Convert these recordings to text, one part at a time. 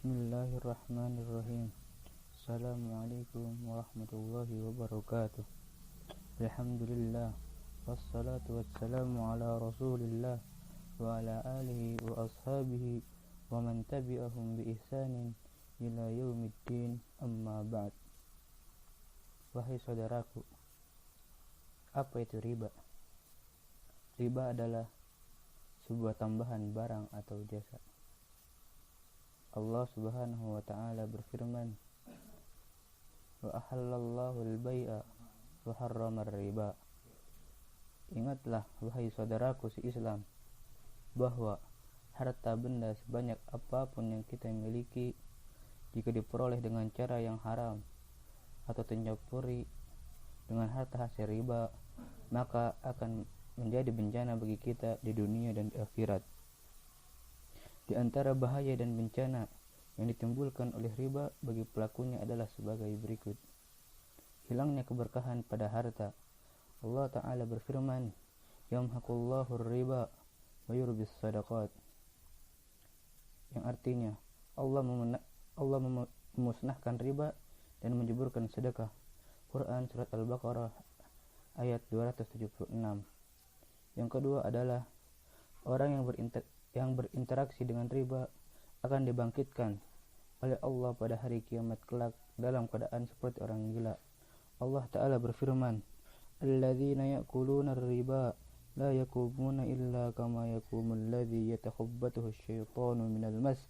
Bismillahirrahmanirrahim. Assalamualaikum warahmatullahi wabarakatuh. Alhamdulillah. Wassalatu wassalamu ala rasulillah wa ala alihi wa ashabihi wa man tabi'ahum bi ihsanin ila yaumiddin, amma ba'd. Wahai saudaraku, apa itu riba? Riba adalah sebuah tambahan barang atau jasa. Allah Subhanahu wa ta'ala berfirman, wa ahallallahu al-bai'a wa harrama riba. Ingatlah wahai saudaraku se-Islam, bahwa harta benda sebanyak apapun yang kita miliki, jika diperoleh dengan cara yang haram atau tercampuri dengan harta hasil riba, maka akan menjadi bencana bagi kita di dunia dan di akhirat. Di antara bahaya dan bencana yang ditimbulkan oleh riba bagi pelakunya adalah sebagai berikut. Hilangnya keberkahan pada harta. Allah Ta'ala berfirman, yamhaqullahu riba wa yurbis sadaqat, yang artinya Allah memusnahkan riba dan menjeburkan sedekah. Quran Surat Al-Baqarah ayat 276. Yang kedua adalah orang yang berinteraksi dengan riba akan dibangkitkan oleh Allah pada hari kiamat kelak dalam keadaan seperti orang gila. Allah Ta'ala berfirman, alladzina ya'kuluna riba la yakumuna illa kama yakumul ladzi yatakhabbathu asyaitanu minal mas,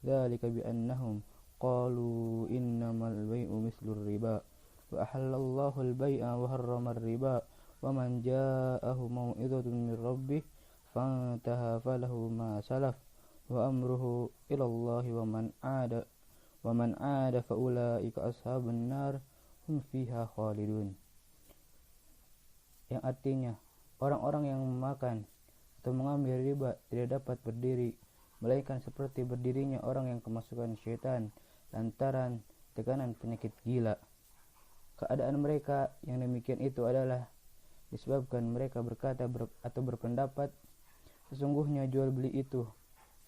dzalika biannahum qalu innamal bai'u mislur riba wa ahallallahu al-bai'a wa harrama riba wa man ja'ahu mau'izatun min rabbih fantaha falahu ma salaf wa amruhu ilallahi wa man aada fa ulaika ashabun nar hum fiha khalidun, yang artinya orang-orang yang memakan atau mengambil riba tidak dapat berdiri melainkan seperti berdirinya orang yang kemasukan syaitan lantaran tekanan penyakit gila. Keadaan mereka yang demikian itu adalah disebabkan mereka berkata atau berpendapat sesungguhnya jual beli itu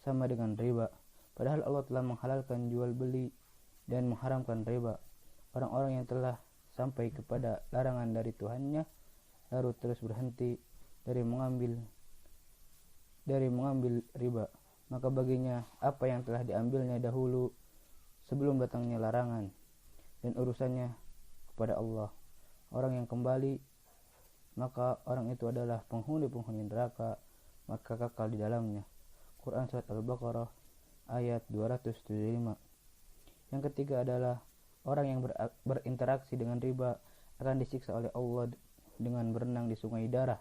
sama dengan riba, padahal Allah telah menghalalkan jual beli dan mengharamkan riba. Orang-orang yang telah sampai kepada larangan dari Tuhannya lalu terus berhenti dari mengambil riba, maka baginya apa yang telah diambilnya dahulu sebelum datangnya larangan, dan urusannya kepada Allah. Orang yang kembali, maka orang itu adalah penghuni neraka, maka kekal di dalamnya. Quran Surat Al-Baqarah ayat 275. Yang ketiga adalah orang yang berinteraksi dengan riba akan disiksa oleh Allah dengan berenang di sungai darah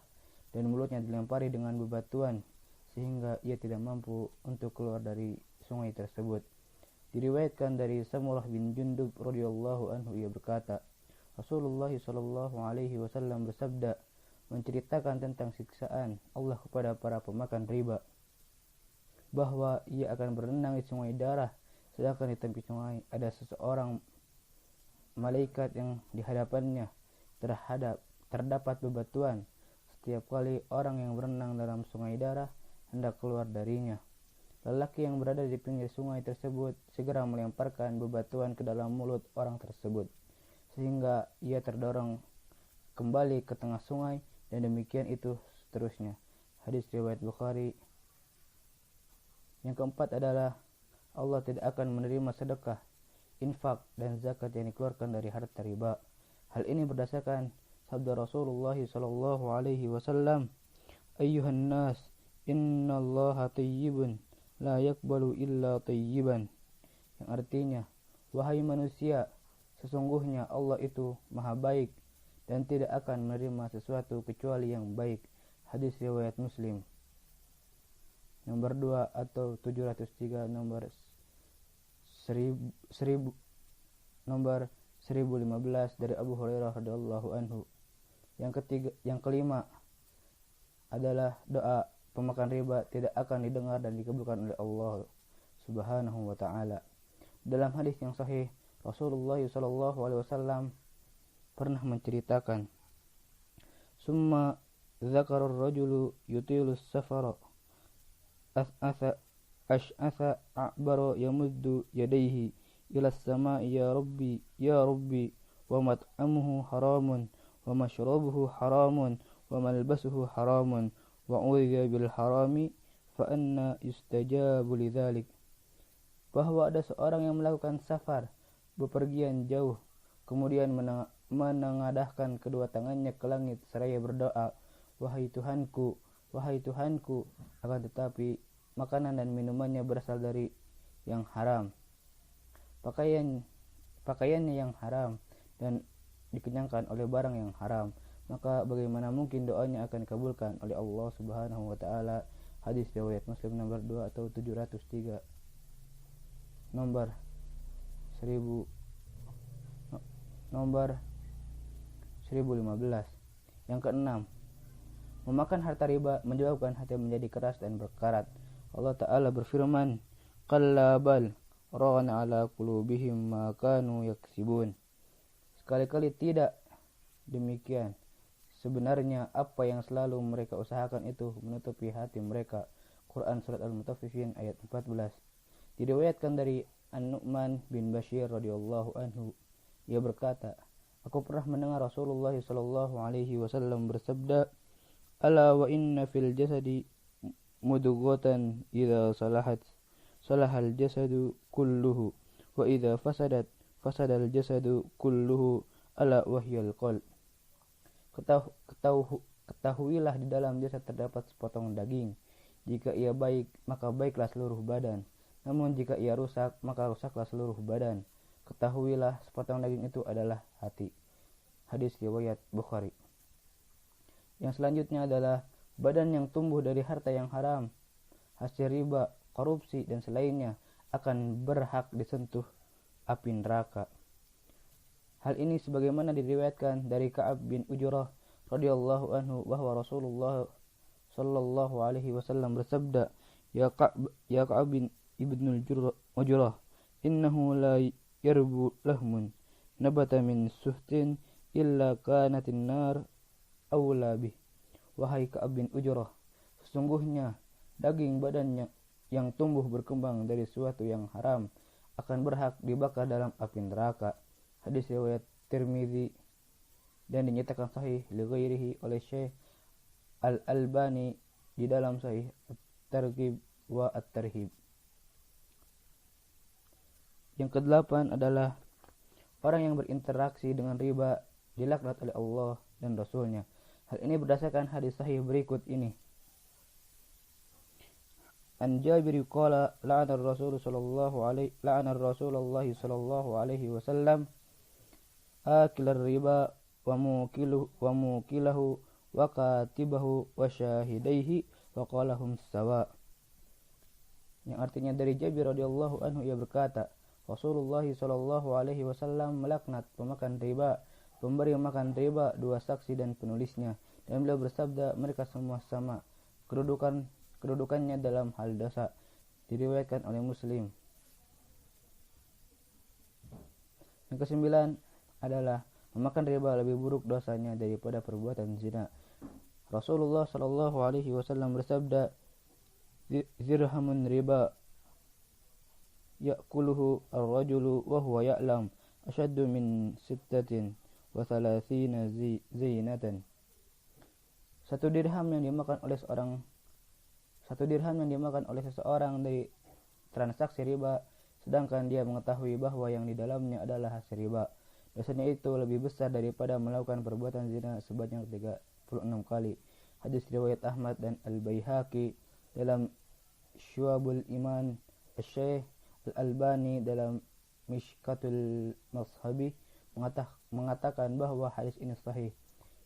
dan mulutnya dilempari dengan bebatuan sehingga ia tidak mampu untuk keluar dari sungai tersebut. Diriwayatkan dari Samurah bin Jundub radhiyallahu anhu, ia berkata, Rasulullah sallallahu alaihi wasallam bersabda, menceritakan tentang siksaan Allah kepada para pemakan riba, bahwa ia akan berenang di sungai darah, sedangkan di tepi sungai ada seseorang malaikat yang di hadapannya terdapat bebatuan setiap kali orang yang berenang dalam sungai darah hendak keluar darinya. Lelaki yang berada di pinggir sungai tersebut segera melemparkan bebatuan ke dalam mulut orang tersebut sehingga ia terdorong kembali ke tengah sungai, dan demikian itu seterusnya. Hadis riwayat Bukhari. Yang keempat adalah Allah tidak akan menerima sedekah, infak, dan zakat yang dikeluarkan dari harta riba. Hal ini berdasarkan sabda Rasulullah sallallahu alaihi wasallam, ayyuhan nas, innallaha tayyibun la yaqbalu illa tayyiban, yang artinya, wahai manusia, sesungguhnya Allah itu maha baik dan tidak akan menerima sesuatu kecuali yang baik. Hadis riwayat Muslim. Nomor 2 atau 703, nomor 1015 dari Abu Hurairah radhiyallahu anhu. Yang kelima adalah doa pemakan riba tidak akan didengar dan dikabulkan oleh Allah Subhanahu wa ta'ala. Dalam hadis yang sahih, Rasulullah sallallahu alaihi wasallam pernah menceritakan, summa dzakara ar-rajulu yutilu as-safara as'atha ash'atha a'bara yamuddu yadayhi ila as-sama'i ya rabbi wa mat'amuhu haramun wa mashrabuhu haramun wa malbasuhu haramun wa udhiya bil harami fa anna yustajabu lidzalik. Bahwa ada seorang yang melakukan safar, bepergian jauh, kemudian menengadahkan kedua tangannya ke langit seraya berdoa, wahai Tuhanku, akan tetapi makanan dan minumannya berasal dari yang haram, pakaiannya yang haram, dan dikenyangkan oleh barang yang haram, maka bagaimana mungkin doanya akan dikabulkan oleh Allah Subhanahu wa taala. Hadis riwayat Muslim nomor 2 atau 703. Nomor 1015. Yang keenam, memakan harta riba menyebabkan hati menjadi keras dan berkarat. Allah Ta'ala berfirman, Qalla bal rana ala qulubihim ma kanu yaksibun. Sekali-kali tidak demikian. Sebenarnya apa yang selalu mereka usahakan itu menutupi hati mereka. Quran Surat Al-Mutaffifin ayat 14. Diriwayatkan dari An-Nu'man bin Bashir radhiyallahu anhu, ia berkata, aku pernah mendengar Rasulullah sallallahu alaihi wasallam bersabda, ala wa inna fil jasadi mudghatan idza salahal jasadu kulluhu wa idza fasadal jasadu kulluhu ala wahyal qalb. Ketahuilah di dalam jasad terdapat sepotong daging. Jika ia baik, maka baiklah seluruh badan. Namun jika ia rusak, maka rusaklah seluruh badan. Ketahuilah sepotong daging itu adalah hati. Hadis riwayat Bukhari. Yang selanjutnya adalah badan yang tumbuh dari harta yang haram, hasil riba, korupsi, dan selainnya akan berhak disentuh api neraka. Hal ini sebagaimana diriwayatkan dari Ka'ab bin Ujrah radhiyallahu anhu bahwa Rasulullah sallallahu alaihi wasallam bersabda, ya Ka'ab bin Ibnul Ujrah, innahu la yarbu lahmun nabata min suhtin illa kanatin nar awla bih. Wahai Ka'ab bin Ujrah, sesungguhnya daging badannya yang tumbuh berkembang dari suatu yang haram akan berhak dibakar dalam api neraka. Hadis riwayat Tirmizi dan dinyatakan sahih li ghairihi oleh Syekh Al-Albani di dalam Sahih At-Targhib wa At-Tarhib. Yang kedelapan adalah orang yang berinteraksi dengan riba dilaknat oleh Allah dan Rasulnya. Hal ini berdasarkan hadis sahih berikut ini. An Jabir qala la'ana Rasulullah sallallahu alaihi wasallam akilar riba wa mukilahu wa katibahu wa syahidaihi wa qalahum sawa. Yang artinya dari Jabir radhiyallahu anhu, ia berkata, Rasulullah sallallahu alaihi wasallam melaknat pemakan riba, pemberi makan riba, dua saksi dan penulisnya, dan beliau bersabda, mereka semua sama kedudukannya dalam hal dosa. Diriwayatkan oleh Muslim. Yang kesembilan adalah memakan riba lebih buruk dosanya daripada perbuatan zina. Rasulullah sallallahu alaihi wasallam bersabda, zirhamun riba ya'kuluhu ar-rajulu wa huwa ya'lam ashaddu min 36 zinatan. Satu dirham yang dimakan oleh seseorang dari transaksi riba, sedangkan dia mengetahui bahwa yang di dalamnya adalah hasil riba. Dosanya itu lebih besar daripada melakukan perbuatan zina sebanyak 36 kali. Hadis riwayat Ahmad dan Al-Baihaqi dalam Syu'abul Iman. Syekh Al-Albani dalam Mishkatul Mashabi mengatakan bahwa hadis ini sahih.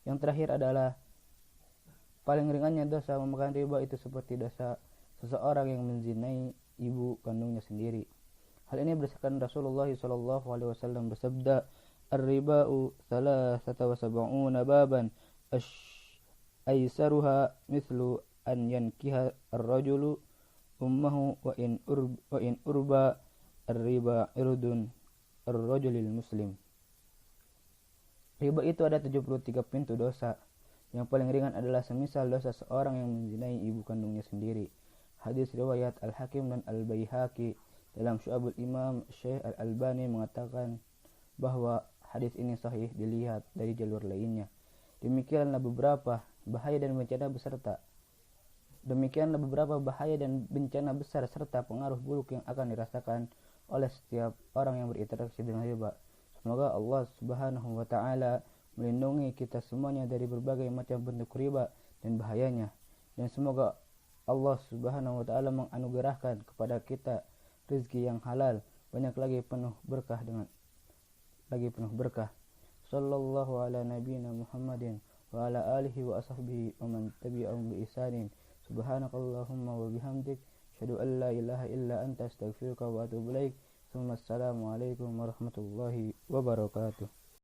Yang terakhir adalah paling ringannya dosa memakan riba itu seperti dosa seseorang yang menzinai ibu kandungnya sendiri. Hal ini berdasarkan Rasulullah sallallahu alaihi wasallam bersabda, ar-riba'u 73 baban aisaruha mithlu an yankiha ar-rajulu ummahu wa in urba ar-riba irdun ar-rajulil muslim. Riba itu ada 73 pintu dosa. Yang paling ringan adalah semisal dosa seorang yang menzinai ibu kandungnya sendiri. Hadis riwayat Al-Hakim dan Al-Baihaqi. Dalam Syu'abul Imam, Syekh Al-Albani mengatakan bahwa hadis ini sahih dilihat dari jalur lainnya. Demikianlah beberapa bahaya dan bencana besar serta pengaruh buruk yang akan dirasakan oleh setiap orang yang berinteraksi dengan riba. Semoga Allah Subhanahu wa taala melindungi kita semuanya dari berbagai macam bentuk riba dan bahayanya, dan semoga Allah Subhanahu wa taala menganugerahkan kepada kita rezeki yang halal, banyak lagi penuh berkah. Sallallahu ala nabiyyina Muhammadin wa ala alihi wa ashabihi wa man tabi'ahum bi ihsanin. Subhanakallahumma wa bihamdik, asyhadu an la ilaha illa anta, astaghfiruka wa atubu ilaik. Assalamualaikum warahmatullahi wabarakatuh.